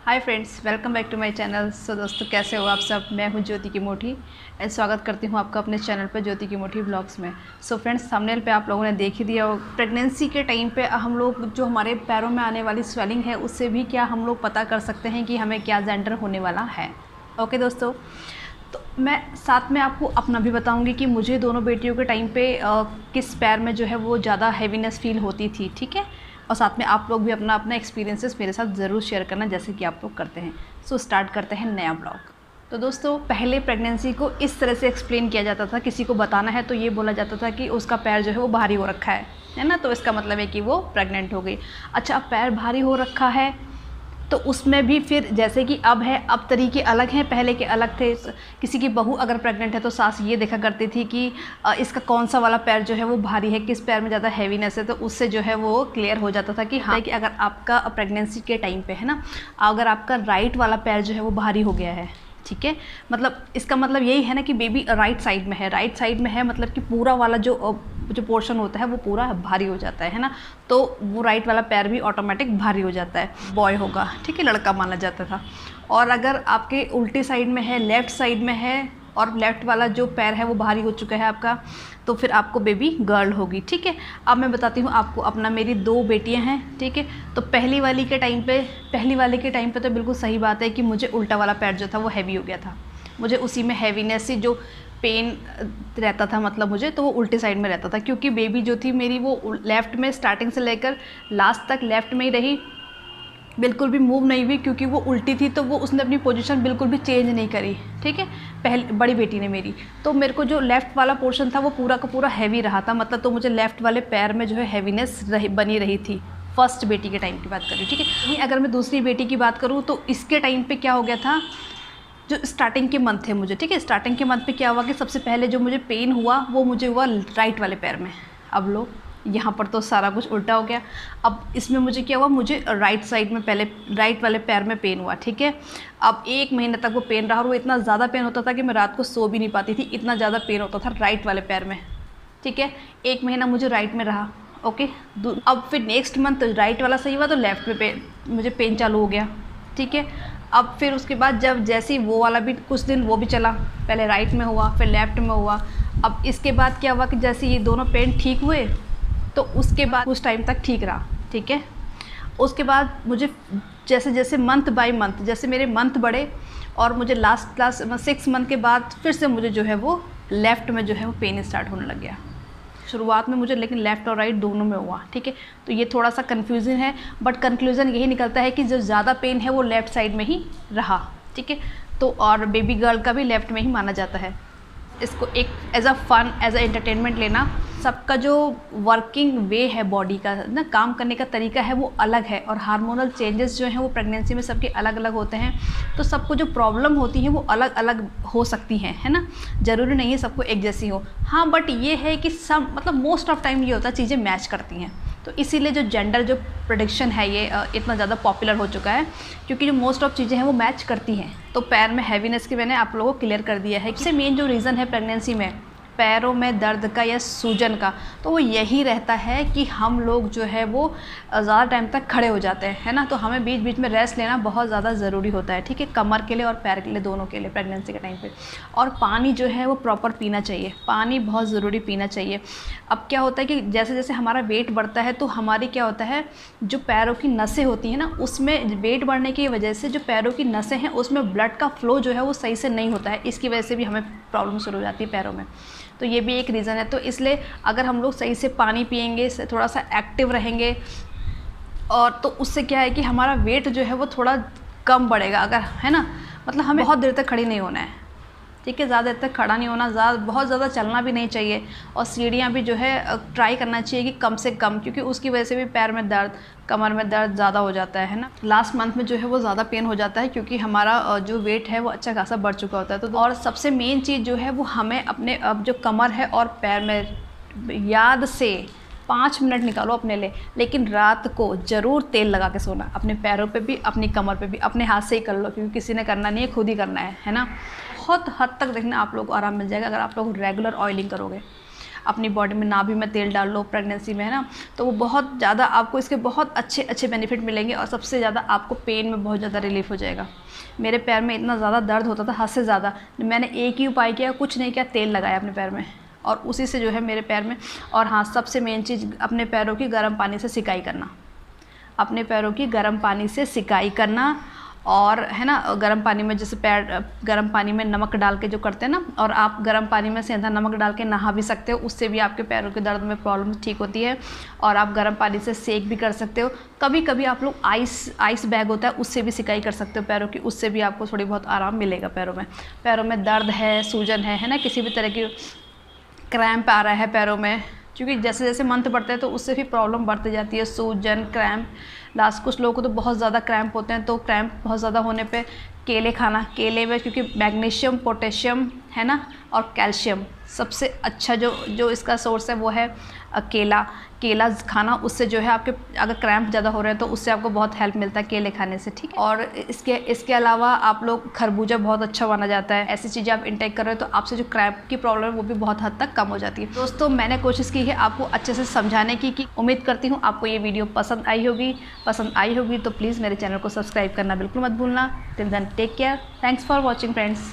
Hi friends, welcome back to my channel. So दोस्तों, कैसे हो आप सब। मैं हूं ज्योति की मोठी एंड स्वागत करती हूं आपका अपने चैनल पर ज्योति की मोठी ब्लॉग्स में। सो फ्रेंड्स, थंबनेल पे आप लोगों ने देख ही दिया हो, प्रेगनेंसी के टाइम पे हम लोग जो हमारे पैरों में आने वाली स्वेलिंग है उससे भी क्या हम लोग पता कर सकते हैं कि हमें क्या जेंडर होने वाला है। ओके दोस्तों, तो मैं साथ में आपको अपना भी बताऊंगी कि मुझे दोनों बेटियों के टाइम पे किस पैर में जो है वो ज़्यादा हैवीनेस फील होती थी, ठीक है। और साथ में आप लोग भी अपना अपना एक्सपीरियंसेस मेरे साथ ज़रूर शेयर करना, जैसे कि आप लोग करते हैं। सो स्टार्ट करते हैं नया ब्लॉग। तो दोस्तों, पहले प्रेगनेंसी को इस तरह से एक्सप्लेन किया जाता था, किसी को बताना है तो ये बोला जाता था कि उसका पैर जो है वो भारी हो रखा है ना, तो इसका मतलब है कि वो प्रेग्नेंट हो गई। अच्छा, अब पैर भारी हो रखा है तो उसमें भी फिर जैसे कि अब है, अब तरीके अलग हैं, पहले के अलग थे। किसी की बहू अगर प्रेग्नेंट है तो सास ये देखा करती थी कि इसका कौन सा वाला पैर जो है वो भारी है, किस पैर में ज़्यादा हैवीनेस है, तो उससे जो है वो क्लियर हो जाता था कि हाँ, कि अगर आपका प्रेगनेंसी के टाइम पे है ना, अगर आपका राइट वाला पैर जो है वो भारी हो गया है, ठीक है, मतलब इसका मतलब यही है ना कि बेबी राइट साइड में है, राइट साइड में है मतलब कि पूरा वाला जो पोर्शन होता है वो पूरा भारी हो जाता है ना, तो वो राइट वाला पैर भी ऑटोमेटिक भारी हो जाता है। बॉय होगा, ठीक है, लड़का माना जाता था। और अगर आपके उल्टी साइड में है, लेफ़्ट साइड में है और लेफ़्ट वाला जो पैर है वो भारी हो चुका है आपका, तो फिर आपको बेबी गर्ल होगी, ठीक है। अब मैं बताती हूँ आपको अपना, मेरी 2 बेटियां हैं, ठीक है। तो पहली वाले के टाइम पे तो बिल्कुल सही बात है कि मुझे उल्टा वाला पैर जो था वो हैवी हो गया था। मुझे उसी में हैवीनेस से जो पेन रहता था, मतलब मुझे तो वो उल्टी साइड में रहता था, क्योंकि बेबी जो थी मेरी वो लेफ़्ट में स्टार्टिंग से लेकर लास्ट तक लेफ़्ट में ही रही, बिल्कुल भी मूव नहीं हुई, क्योंकि वो उल्टी थी तो वो उसने अपनी पोजीशन बिल्कुल भी चेंज नहीं करी, ठीक है। पहले बड़ी बेटी ने मेरी, तो मेरे को जो लेफ़्ट वाला पोर्शन था वो पूरा का पूरा हैवी रहा था, मतलब तो मुझे लेफ़्ट वाले पैर में जो है हैवीनेस बनी रही थी। फर्स्ट बेटी के टाइम की बात करूँ, ठीक है। अगर मैं दूसरी बेटी की बात करूँ तो इसके टाइम पे क्या हो गया था, जो स्टार्टिंग के मंथ थे मुझे, ठीक है, स्टार्टिंग के मंथ पे क्या हुआ कि सबसे पहले जो मुझे पेन हुआ वो मुझे हुआ राइट वाले पैर में। अब लो, यहाँ पर तो सारा कुछ उल्टा हो गया। अब इसमें मुझे क्या हुआ, मुझे राइट साइड में पहले राइट वाले पैर में पेन हुआ, ठीक है। अब 1 महीने तक वो पेन रहा और वो इतना ज़्यादा पेन होता था कि मैं रात को सो भी नहीं पाती थी, इतना ज़्यादा पेन होता था राइट वाले पैर में, ठीक है। 1 महीना मुझे राइट में रहा, ओके। अब फिर नेक्स्ट मंथ राइट वाला सही हुआ तो लेफ़्ट में मुझे पेन चालू हो गया, ठीक है। अब फिर उसके बाद जब जैसे ही वो वाला भी कुछ दिन वो भी चला, पहले राइट में हुआ फिर लेफ़्ट में हुआ। अब इसके बाद क्या हुआ कि जैसे ये दोनों पेन ठीक हुए तो उसके बाद कुछ टाइम तक ठीक रहा, ठीक है। उसके बाद मुझे जैसे जैसे मंथ बाय मंथ, जैसे मेरे मंथ बढ़े और मुझे लास्ट 6 मंथ के बाद फिर से मुझे जो है वो लेफ़्ट में जो है वो पेन स्टार्ट होने लग गया। शुरुआत में मुझे लेकिन लेफ़्ट और राइट दोनों में हुआ, ठीक है। तो ये थोड़ा सा कन्फ्यूज़न है, बट कंक्लूज़न यही निकलता है कि जो ज़्यादा पेन है वो लेफ़्ट साइड में ही रहा, ठीक है। तो और बेबी गर्ल का भी लेफ़्ट में ही माना जाता है। इसको एक as a fun, as a entertainment लेना। सबका जो वर्किंग वे है बॉडी का ना, काम करने का तरीका है वो अलग है, और हार्मोनल चेंजेस जो हैं वो प्रेगनेंसी में सबके अलग अलग होते हैं। तो सबको जो प्रॉब्लम होती है वो अलग अलग हो सकती हैं, है ना, ज़रूरी नहीं है सबको एक जैसी हो। हाँ, बट ये है कि सब मतलब मोस्ट ऑफ टाइम ये होता है चीज़ें मैच करती हैं। तो इसीलिए जो जेंडर जो प्रेडिक्शन है ये इतना ज़्यादा पॉपुलर हो चुका है, क्योंकि जो मोस्ट ऑफ चीज़ें हैं वो मैच करती हैं। तो पैर में हैवीनेस की मैंने आप लोगों को क्लियर कर दिया है। इससे मेन जो रीज़न है प्रेगनेंसी में पैरों में दर्द का या सूजन का, तो वो यही रहता है कि हम लोग जो है वो ज़्यादा टाइम तक खड़े हो जाते हैं, है ना। तो हमें बीच बीच में रेस्ट लेना बहुत ज़्यादा ज़रूरी होता है, ठीक है, कमर के लिए और पैर के लिए, दोनों के लिए प्रेगनेंसी के टाइम पे। और पानी जो है वो प्रॉपर पीना चाहिए, पानी बहुत ज़रूरी पीना चाहिए। अब क्या होता है कि जैसे जैसे हमारा वेट बढ़ता है तो हमारी क्या होता है, जो पैरों की नसें होती हैं ना, उसमें वेट बढ़ने की वजह से जो पैरों की नसें हैं उसमें ब्लड का फ्लो जो है वो सही से नहीं होता है, इसकी वजह से भी हमें प्रॉब्लम शुरू हो जाती है पैरों में। तो ये भी एक रीज़न है। तो इसलिए अगर हम लोग सही से पानी पिएंगे, थोड़ा सा एक्टिव रहेंगे, और तो उससे क्या है कि हमारा वेट जो है वो थोड़ा कम बढ़ेगा, अगर, है ना। मतलब हमें बहुत देर तक खड़ी नहीं होना है, ठीक है, ज़्यादा देर तक खड़ा नहीं होना, बहुत ज़्यादा चलना भी नहीं चाहिए, और सीढ़ियाँ भी जो है ट्राई करना चाहिए कि कम से कम, क्योंकि उसकी वजह से भी पैर में दर्द, कमर में दर्द ज़्यादा हो जाता है ना। लास्ट मंथ में जो है वो ज़्यादा पेन हो जाता है, क्योंकि हमारा जो वेट है वो अच्छा खासा बढ़ चुका होता है। तो और सबसे मेन चीज़ जो है वो हमें अपने अब जो कमर है और पैर में याद से 5 मिनट निकालो अपने लिए, लेकिन रात को ज़रूर तेल लगा के सोना, अपने पैरों पे भी, अपनी कमर पे भी, अपने हाथ से ही कर लो, क्योंकि किसी ने करना नहीं है, खुद ही करना है ना। बहुत हद तक देखना आप लोग को आराम मिल जाएगा अगर आप लोग रेगुलर ऑयलिंग करोगे। अपनी बॉडी में नाभि में तेल डाल लो प्रेगनेंसी में, है ना, तो वो बहुत ज़्यादा आपको इसके बहुत अच्छे अच्छे बेनिफिट मिलेंगे और सबसे ज़्यादा आपको पेन में बहुत ज़्यादा रिलीफ हो जाएगा। मेरे पैर में इतना ज़्यादा दर्द होता था, हद से ज़्यादा, मैंने एक ही उपाय किया, कुछ नहीं किया, तेल लगाया अपने पैर में और उसी से जो है मेरे पैर में। और हाँ, सबसे मेन चीज़, अपने पैरों की गर्म पानी से सिकाई करना, अपने पैरों की गर्म पानी से सिकाई करना। और है ना, गर्म पानी में जैसे पैर गर्म पानी में नमक डाल के जो करते हैं ना, और आप गर्म पानी में सेंधा नमक डाल के नहा भी सकते हो, उससे भी आपके पैरों के दर्द में प्रॉब्लम ठीक होती है। और आप गर्म पानी से सेक भी कर सकते हो। कभी कभी आप लोग आइस बैग होता है उससे भी सिकाई कर सकते हो पैरों की, उससे भी आपको थोड़ी बहुत आराम मिलेगा। पैरों में दर्द है, सूजन है ना, किसी भी तरह की क्रैम्प आ रहा है पैरों में, क्योंकि जैसे जैसे मंथ बढ़ते हैं तो उससे भी प्रॉब्लम बढ़ती जाती है, सूजन, क्रैम्प। लास्ट कुछ लोगों को तो बहुत ज़्यादा क्रैम्प होते हैं, तो क्रैम्प बहुत ज़्यादा होने पे केले खाना, केले में क्योंकि मैग्नीशियम, पोटेशियम है ना, और कैल्शियम, सबसे अच्छा जो इसका सोर्स है वो है केला खाना। उससे जो है आपके अगर क्रैम्प ज़्यादा हो रहे हैं तो उससे आपको बहुत हेल्प मिलता है केले खाने से, ठीक है। और इसके अलावा आप लोग, खरबूजा बहुत अच्छा माना जाता है। ऐसी चीज़ें आप इंटेक कर रहे हो तो आपसे जो क्रैम्प की प्रॉब्लम है वो भी बहुत हद तक कम हो जाती है। दोस्तों, मैंने कोशिश की है आपको अच्छे से समझाने की उम्मीद करती हूँ आपको ये वीडियो पसंद आई होगी तो प्लीज़ मेरे चैनल को सब्सक्राइब करना बिल्कुल मत भूलना। Till then take care, thanks for watching friends.